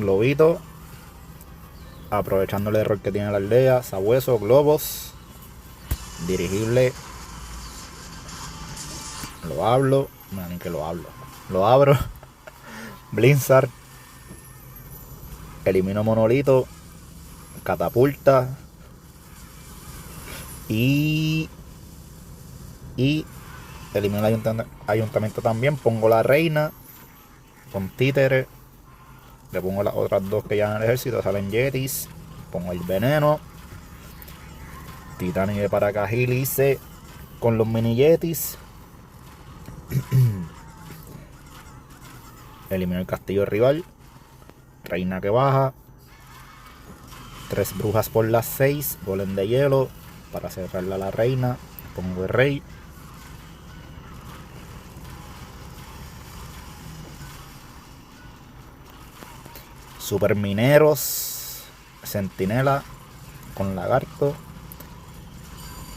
Globito. Aprovechando el error que tiene la aldea. Sabueso, globos. Dirigible. Lo hablo. No, ni que lo hablo. Lo abro. Blizzard. Elimino monolito. Catapulta. Y elimino el ayuntamiento también. Pongo la reina. Con títere. Le pongo las otras dos que ya en el ejército. Salen yetis. Pongo el veneno. Titani de Paracagilice. Con los mini yetis. Elimino el castillo rival. Reina que baja. 3 brujas por las 6. Golem de hielo. Para cerrarla a la reina. Pongo el rey. Super mineros. Centinela. Con lagarto.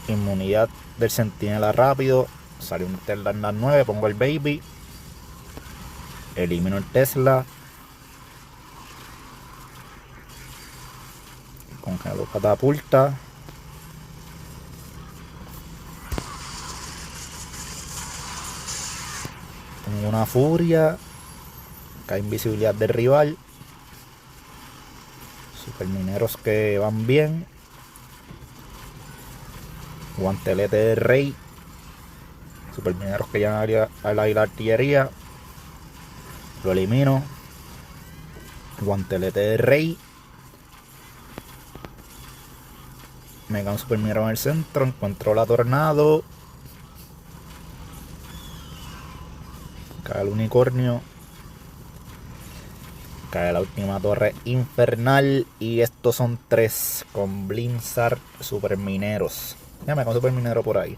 Inmunidad del centinela rápido. Sale un Tesla en las 9. Pongo el baby. Elimino el Tesla. Congelo catapulta. Tengo una furia. Cae invisibilidad del rival. Supermineros que van bien. Guantelete del rey. Supermineros que llegan a la artillería. Lo elimino. Guantelete del rey. Me cae un superminero en el centro. Encuentro la tornado. Cae el unicornio. Cae la última torre infernal. Y estos son 3 con Blizzard supermineros. Ya me cae un superminero por ahí.